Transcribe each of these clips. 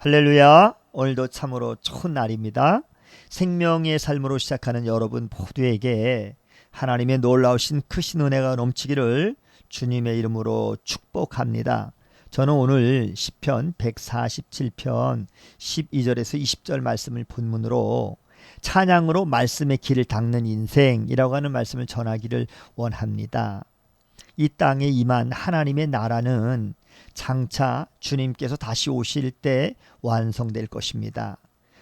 할렐루야. 오늘도 참으로 좋은 날입니다. 생명의 삶으로 시작하는 여러분 모두에게 하나님의 놀라우신 크신 은혜가 넘치기를 주님의 이름으로 축복합니다. 저는 오늘 시편 147편 12절에서 20절 말씀을 본문으로 찬양으로 말씀의 길을 닦는 인생이라고 하는 말씀을 전하기를 원합니다. 이 땅에 임한 하나님의 나라는 장차 주님께서 다시 오실 때 완성될 것입니다.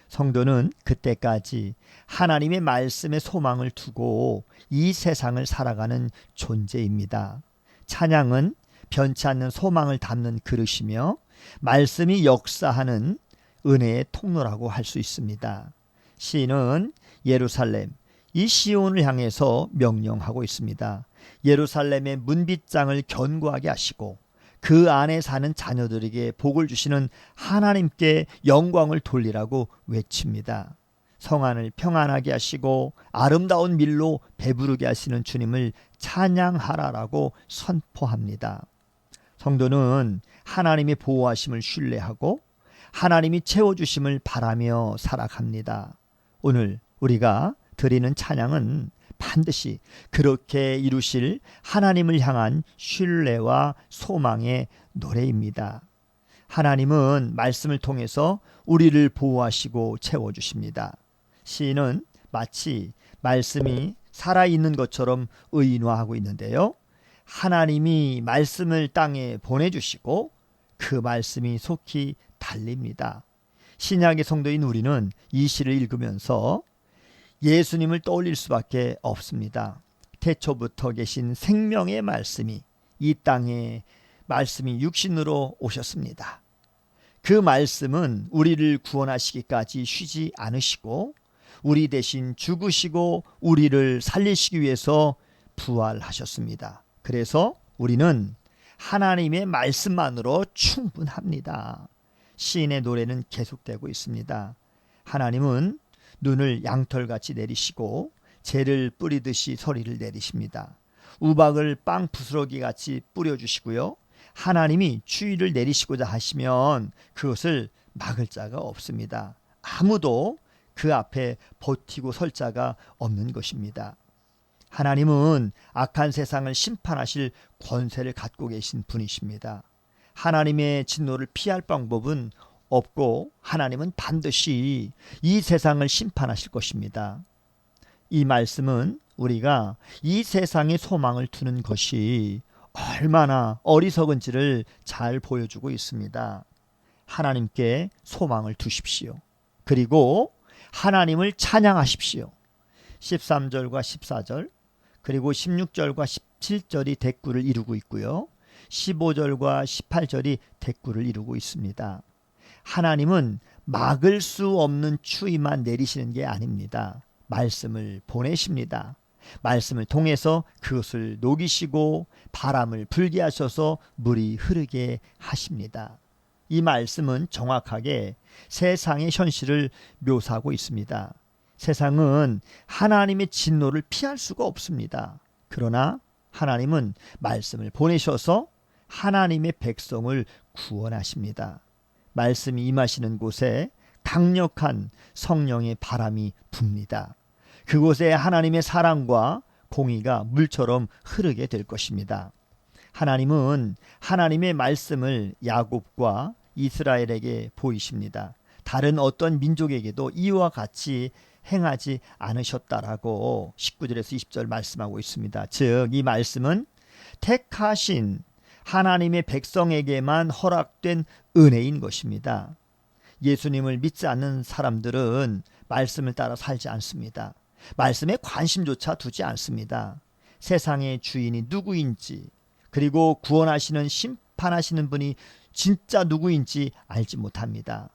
성도는 그때까지 하나님의 말씀에 소망을 두고 이 세상을 살아가는 존재입니다. 찬양은 변치 않는 소망을 담는 그릇이며 말씀이 역사하는 은혜의 통로라고 할 수 있습니다. 시인은 예루살렘, 이 시온을 향해서 명령하고 있습니다. 예루살렘의 문빗장을 견고하게 하시고 그 안에 사는 자녀들에게 복을 주시는 하나님께 영광을 돌리라고 외칩니다. 성안을 평안하게 하시고 아름다운 밀로 배부르게 하시는 주님을 찬양하라라고 선포합니다. 성도는 하나님의 보호하심을 신뢰하고 하나님이 채워주심을 바라며 살아갑니다. 오늘 우리가 드리는 찬양은 반드시 그렇게 이루실 하나님을 향한 신뢰와 소망의 노래입니다. 하나님은 말씀을 통해서 우리를 보호하시고 채워주십니다. 시인은 마치 말씀이 살아있는 것처럼 의인화하고 있는데요. 하나님이 말씀을 땅에 보내주시고 그 말씀이 속히 달립니다. 신약의 성도인 우리는 이 시를 읽으면서 예수님을 떠올릴 수밖에 없습니다. 태초부터 계신 생명의 말씀이 이 땅에 말씀이 육신으로 오셨습니다. 그 말씀은 우리를 구원하시기까지 쉬지 않으시고 우리 대신 죽으시고 우리를 살리시기 위해서 부활하셨습니다. 그래서 우리는 하나님의 말씀만으로 충분합니다. 시인의 노래는 계속되고 있습니다. 하나님은 눈을 양털같이 내리시고 재를 뿌리듯이 서리를 내리십니다. 우박을 빵 부스러기같이 뿌려주시고요. 하나님이 추위를 내리시고자 하시면 그것을 막을 자가 없습니다. 아무도 그 앞에 버티고 설 자가 없는 것입니다. 하나님은 악한 세상을 심판하실 권세를 갖고 계신 분이십니다. 하나님의 진노를 피할 방법은 없고 하나님은 반드시 이 세상을 심판하실 것입니다. 이 말씀은 우리가 이 세상에 소망을 두는 것이 얼마나 어리석은지를 잘 보여주고 있습니다. 하나님께 소망을 두십시오. 그리고 하나님을 찬양하십시오. 13절과 14절 그리고 16절과 17절이 대꾸를 이루고 있고요. 15절과 18절이 대꾸를 이루고 있습니다. 하나님은 막을 수 없는 추위만 내리시는 게 아닙니다. 말씀을 보내십니다. 말씀을 통해서 그것을 녹이시고 바람을 불게 하셔서 물이 흐르게 하십니다. 이 말씀은 정확하게 세상의 현실을 묘사하고 있습니다. 세상은 하나님의 진노를 피할 수가 없습니다. 그러나 하나님은 말씀을 보내셔서 하나님의 백성을 구원하십니다. 말씀이 임하시는 곳에 강력한 성령의 바람이 붑니다. 그곳에 하나님의 사랑과 공의가 물처럼 흐르게 될 것입니다. 하나님은 하나님의 말씀을 야곱과 이스라엘에게 보이십니다. 다른 어떤 민족에게도 이와 같이 행하지 않으셨다라고 19절에서 20절 말씀하고 있습니다. 즉 이 말씀은 택하신 하나님의 백성에게만 허락된 은혜인 것입니다. 예수님을 믿지 않는 사람들은 말씀을 따라 살지 않습니다. 말씀에 관심조차 두지 않습니다. 세상의 주인이 누구인지 그리고 구원하시는 심판하시는 분이 진짜 누구인지 알지 못합니다.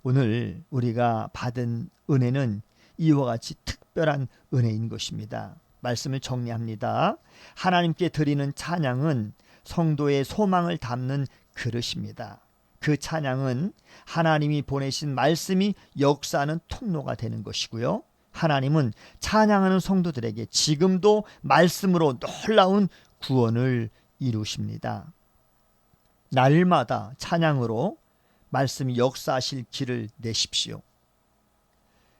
오늘 우리가 받은 은혜는 이와 같이 특별한 은혜인 것입니다. 말씀을 정리합니다. 하나님께 드리는 찬양은 성도의 소망을 담는 그릇입니다. 그 찬양은 하나님이 보내신 말씀이 역사하는 통로가 되는 것이고요. 하나님은 찬양하는 성도들에게 지금도 말씀으로 놀라운 구원을 이루십니다. 날마다 찬양으로 말씀이 역사하실 길을 내십시오.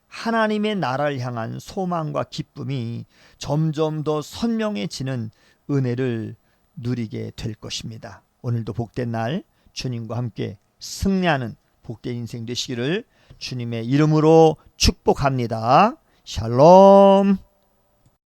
하나님의 나라를 향한 소망과 기쁨이 점점 더 선명해지는 은혜를 누리게 될 것입니다. 오늘도 복된 날 주님과 함께 승리하는 복된 인생 되시기를 주님의 이름으로 축복합니다. 샬롬.